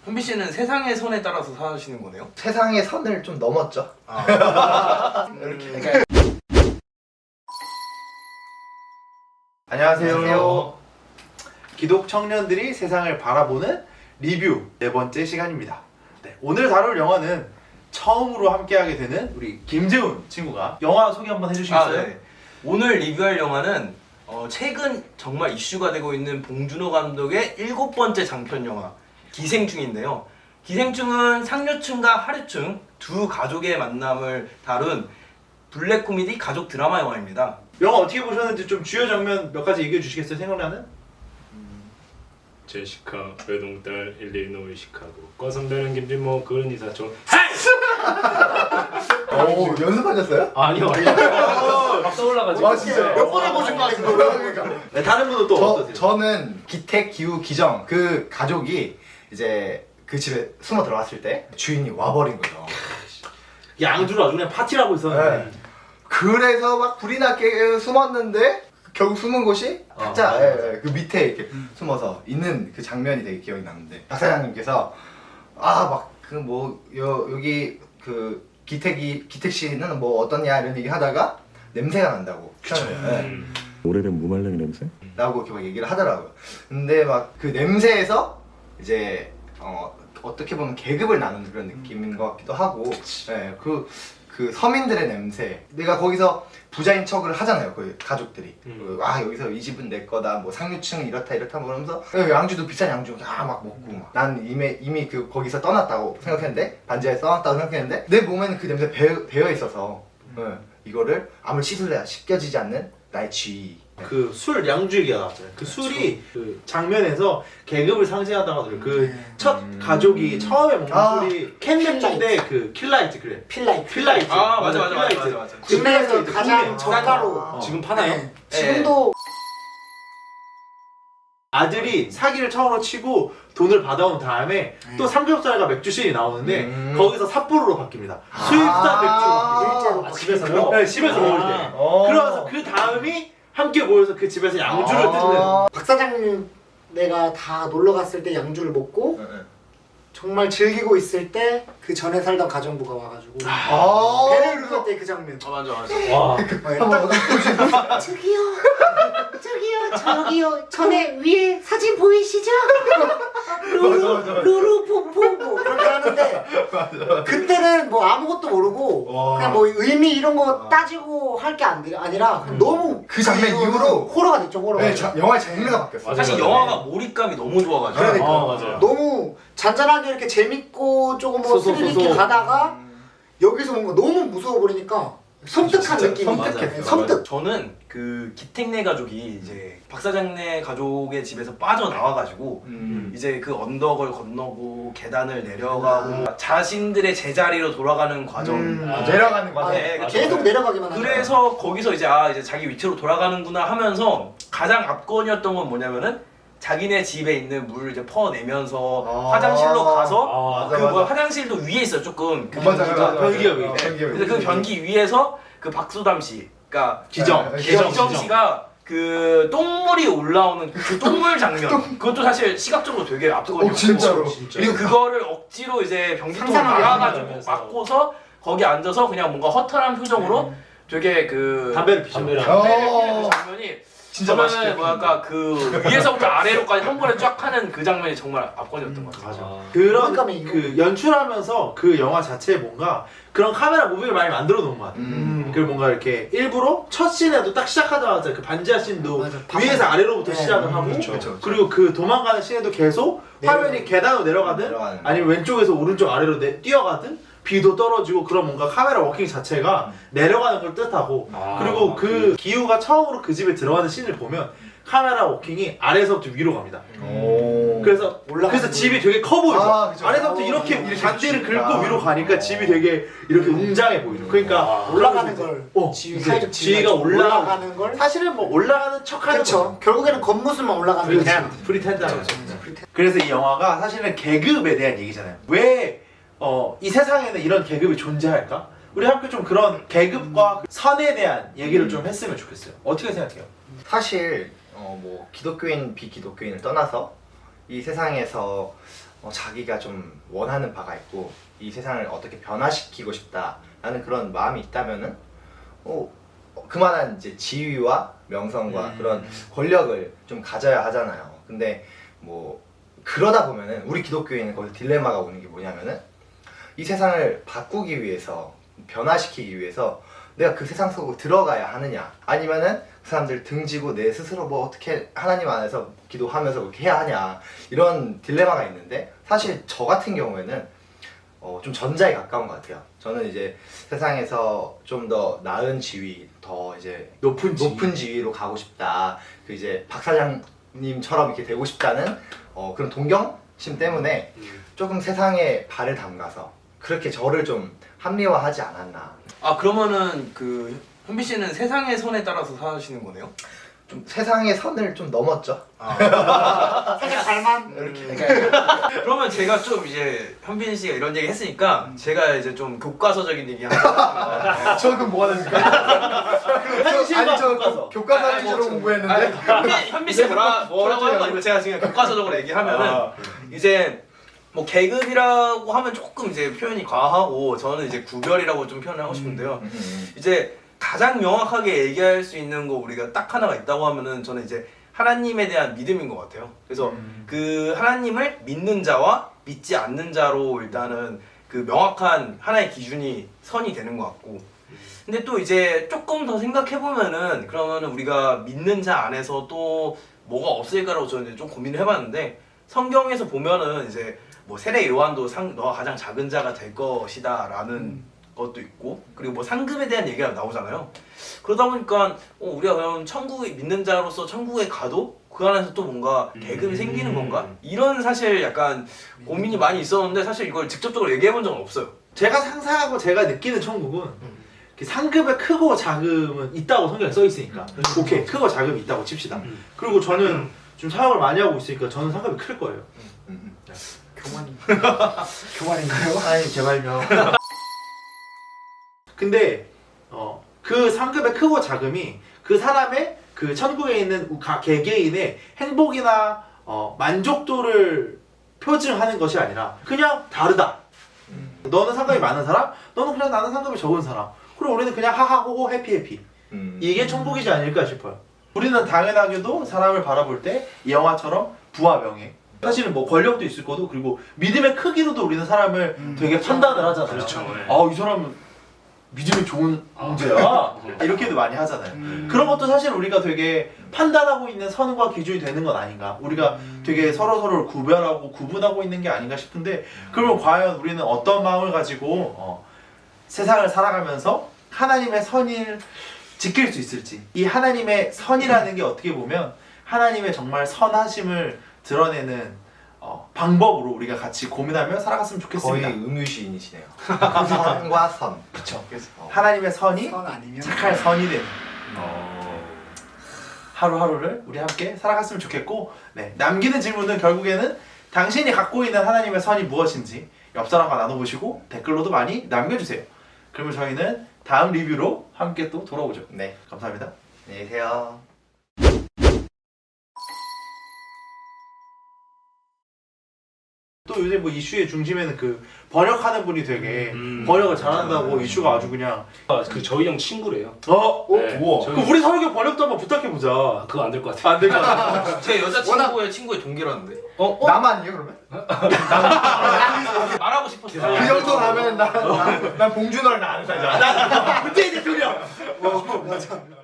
혼비 씨는 세상의 선에 따라서 사시는 거네요? 세상의 선을 좀 넘었죠. 이렇게. 안녕하세요. 기독 청년들이 세상을 바라보는 리뷰 네 번째 시간입니다. 네, 오늘 다룰 영화는 처음으로 함께하게 되는 우리 김재훈 친구가 영화 소개 한번 해주시겠어요? 네. 오늘 리뷰할 영화는 최근 정말 이슈가 되고 있는 봉준호 감독의 7번째 장편 영화 기생충인데요. 기생충은 상류층과 하류층 두 가족의 만남을 다룬 블랙 코미디 가족 드라마 영화입니다. 영화 어떻게 보셨는지 좀 주요 장면 몇 가지 얘기해 주시겠어요? 생각나는? 제시카 외동딸 일리노이 시카고 과선배는 김진모 그런 이사촌 오, 연습하셨어요? 아니요 막 떠올라가지고 아 진짜 몇 번 해보신 거 같은데. 네, 다른 분은 또 어떠세요? 저는 기택, 기우, 기정 그 가족이 이제 그 집에 숨어 들어갔을 때 주인이 와버린 거죠. 양주를 아주 그냥 파티를 하고 있었는데 네. 그래서 막 불이 나게 숨었는데 결국 숨은 곳이 각자 그 밑에 이렇게 숨어서 있는 그 장면이 되게 기억이 나는데 박 사장님께서 막 그 뭐 여기 그 기택 씨는 뭐 어떠냐 이런 얘기 하다가 냄새가 난다고. 오래된 무말랭이 냄새? 라고 이렇게 막 얘기를 하더라고요. 근데 막 그 냄새에서 이제 어떻게 보면 계급을 나누는 그런 느낌인 것 같기도 하고, 예, 그 서민들의 냄새. 내가 거기서 부자인 척을 하잖아요, 그 가족들이. 여기서 이 집은 내 거다, 뭐 상류층은 이렇다 그러면서 양주도 비싼 양주 막 먹고 막. 난 이미 그 거기서 떠났다고 생각했는데, 반지하에서 떠났다고 생각했는데 내 몸에는 그 냄새 배어 있어서 이거를 아무리 씻을래야 씻겨지지 않는 나의 쥐. 그 술 양주 얘기가 나왔잖아요. 그 술이 그 장면에서 계급을 상징한다고 하더라고요. 그 첫 가족이 처음에 먹는 술이 캔맥주인데 그 킬라이트 그래. 필라이트. 맞아. 국내에서 가장 국내. 저가로 지금 파나요? 네. 지금도 아들이 사기를 처음으로 치고 돈을 받아온 다음에 또 삼겹살과 맥주신이 나오는데 거기서 삿포로로 바뀝니다. 수입산 맥주로 바뀝니다. 집에서요? 네, 집에서 먹을 때. 그러면서 그 다음이 함께 모여서 그 집에서 양주를 뜯는. 박 사장님 내가 다 놀러 갔을 때 양주를 먹고 정말 즐기고 있을 때 그 전에 살던 가정부가 와가지고 배를 누를 때 그 장면. 맞아. 와 저기요 전에 위에 사진 보이시죠? 루루 포포 그렇게 하는데 그때는 뭐 아무것도 모르고 그냥 뭐 의미 이런 거 따지고 할 게 아니라 너무 그 장면 이후로 호러가 됐죠. 호러가. 네, 영화의 장르가 바뀌었어요. 사실 영화가 몰입감이 너무 좋아가지고. 그러니까 맞아요. 너무 잔잔하게 이렇게 재밌고 조금 뭐 스릴 있게 가다가 여기서 뭔가 너무 무서워 버리니까 섬뜩한 느낌이 맞아요. 섬뜩. 저는 그 기택네 가족이 이제 박 사장네 가족의 집에서 빠져나와가지고 이제 그 언덕을 건너고 계단을 내려가고 자신들의 제자리로 돌아가는 과정. 내려가는 과정. 네, 그쵸. 계속 내려가기만 하는 그래서 거기서 이제 이제 자기 위치로 돌아가는구나 하면서 가장 압권이었던 건 뭐냐면은 자기네 집에 있는 물을 이제 퍼내면서 화장실로 가서 맞아, 그 맞아. 화장실도 위에 있어요 조금 그 맞아. 변기가 위에. 그래서 그 변기 위에서 그 박수담 씨, 그러니까 기정. 기정 씨가 그 똥물이 올라오는 그 똥물 장면 그것도 사실 시각적으로 되게 압도적이었고 진짜로. 그리고 그거를 억지로 이제 변기통을 상상하게 막아가지고 하면서. 막고서 거기 앉아서 그냥 뭔가 허탈한 표정으로 되게 그 담배를 피죠. 담배를 피는 장면이 진짜 저는 맛있게 뭐랄까 그 위에서부터 아래로까지 한 번에 쫙 하는 그 장면이 정말 압권이었던 것 같아요. 그런 몰입감이 그 연출하면서 그 영화 자체에 뭔가 그런 카메라 무빙을 많이 만들어 놓은 것 같아요. 그리고 뭔가 이렇게 일부러 첫 씬에도 딱 시작하자마자 그 반지하 씬도 맞아. 위에서 아래로부터 네. 시작을 하고 그렇죠. 그리고 그 도망가는 씬에도 계속 화면이 계단으로 내려가든 내려가는. 아니면 왼쪽에서 오른쪽 아래로 뛰어가든 비도 떨어지고 그런 뭔가 카메라 워킹 자체가 내려가는 걸 뜻하고 그리고 그 기우가 처음으로 그 집에 들어가는 씬을 보면 카메라 워킹이 아래에서부터 위로 갑니다. 그래서 집이 되게 커 보이죠. 그쵸. 아래서부터 이렇게 잔디를 긁고 위로 가니까 집이 되게 이렇게 웅장해 보이죠. 그러니까 올라가는 걸 지휘, 사회적 지휘가 올라가는 걸 사실은 뭐 올라가는 척하는 그렇죠. 결국에는 겉모습만 올라가는 거지. 프리텐드 하는 거죠. 그래서 이 영화가 사실은 계급에 대한 얘기잖아요. 왜 이 세상에는 이런 계급이 존재할까? 우리 함께 좀 그런 계급과 선에 대한 얘기를 좀 했으면 좋겠어요. 어떻게 생각해요? 사실 뭐 기독교인 비기독교인을 떠나서 이 세상에서 자기가 좀 원하는 바가 있고 이 세상을 어떻게 변화시키고 싶다라는 그런 마음이 있다면은 그만한 이제 지위와 명성과 그런 권력을 좀 가져야 하잖아요. 근데 뭐 그러다 보면은 우리 기독교인은 거기서 딜레마가 오는 게 뭐냐면은 이 세상을 바꾸기 위해서 변화시키기 위해서 내가 그 세상 속으로 들어가야 하느냐 아니면은 그 사람들 등지고 내 스스로 뭐 어떻게 하나님 안에서 기도하면서 그렇게 해야 하냐 이런 딜레마가 있는데 사실 저 같은 경우에는 좀 전자에 가까운 것 같아요. 저는 이제 세상에서 좀 더 나은 지위, 더 이제 높은 지위로 가고 싶다. 그 이제 박 사장님처럼 이렇게 되고 싶다는 그런 동경심 때문에 조금 세상에 발을 담가서 그렇게 저를 좀 합리화하지 않았나. 아 그러면은 그 현빈 씨는 세상의 선에 따라서 사시는 거네요? 좀 세상의 선을 좀 넘었죠. 살짝 발만 그러면 제가 좀 이제 현빈 씨가 이런 얘기 했으니까 제가 이제 좀 교과서적인 얘기 하나. 저 그럼 뭐가 됩니까? 현실과 저 교과서. 교과서 아니, 위주로 뭐 공부했는데. 현빈 씨 뭐라고 하는 거 아니고 제가 지금 교과서적으로 얘기하면은 이제 뭐 계급이라고 하면 조금 이제 표현이 과하고 저는 이제 구별이라고 좀 표현을 하고 싶은데요. 이제 가장 명확하게 얘기할 수 있는 거 우리가 딱 하나가 있다고 하면은 저는 이제 하나님에 대한 믿음인 것 같아요. 그래서 그 하나님을 믿는 자와 믿지 않는 자로 일단은 그 명확한 하나의 기준이 선이 되는 것 같고, 근데 또 이제 조금 더 생각해 보면은 그러면은 우리가 믿는 자 안에서 또 뭐가 없을까라고 저는 이제 좀 고민을 해봤는데, 성경에서 보면은 이제 뭐 세례 요한도 너가 가장 작은 자가 될 것이다라는 것도 있고, 그리고 뭐 상급에 대한 얘기가 나오잖아요. 그러다 보니까 우리가 그럼 천국에 믿는 자로서 천국에 가도 그 안에서 또 뭔가 계급이 생기는 건가? 이런 사실 약간 고민이 많이 있었는데 사실 이걸 직접적으로 얘기해 본 적은 없어요. 제가 상상하고 제가 느끼는 천국은 이렇게 상급의 크고 작음은 있다고 성경에 써 있으니까 오케이 크고 작음이 있다고 칩시다. 그리고 저는 좀 사역을 많이 하고 있으니까 저는 상급이 클 거예요. 교만인가요? 하나님 제발요. 근데 그 상급의 크고 작음이 그 사람의 그 천국에 있는 각 개개인의 행복이나 만족도를 표징하는 것이 아니라 그냥 다르다. 너는 상급이 많은 사람, 너는 그냥 나는 상급이 적은 사람. 그리고 우리는 그냥 하하호호 해피해피. 이게 천국이지 않을까 싶어요. 우리는 당연하게도 사람을 바라볼 때 이 영화처럼 부와 명예, 사실은 뭐 권력도 있을 거고, 그리고 믿음의 크기로도 우리는 사람을 되게 판단을 하잖아요. 그렇죠, 네. 이 사람은 믿음이 좋은 형제야. 이렇게도 많이 하잖아요. 그런 것도 사실 우리가 되게 판단하고 있는 선과 기준이 되는 건 아닌가. 우리가 되게 서로서로를 구별하고 구분하고 있는 게 아닌가 싶은데, 그러면 과연 우리는 어떤 마음을 가지고 세상을 살아가면서 하나님의 선을 지킬 수 있을지. 이 하나님의 선이라는 게 어떻게 보면 하나님의 정말 선하심을 드러내는 방법으로 우리가 같이 고민하며 살아갔으면 좋겠습니다. 거의 음유시인이시네요. 선과 선. 그쵸. 그래서 하나님의 선이 선 아니면 착할 선이 되는 하루하루를 우리 함께 살아갔으면 좋겠고, 네, 남기는 질문은 결국에는 당신이 갖고 있는 하나님의 선이 무엇인지 옆 사람과 나눠보시고 댓글로도 많이 남겨주세요. 그러면 저희는 다음 리뷰로 함께 또 돌아오죠. 네. 감사합니다. 안녕히 계세요. 또 요새 뭐 이슈의 중심에는 그 번역하는 분이 되게 번역을 잘한다고 이슈가 아주 그냥 그 저희 형 친구래요. 네. 우와. 그럼 우리 설교 번역도 한번 부탁해보자. 그거 안 될 것 같아요. 안 될 것 같아. 제 여자친구의 친구의 동기라는데 나만이요 그러면? 말하고 싶었어요. 그 정도라면 난 봉준호를 아는 사람이야. 문재인 대통령!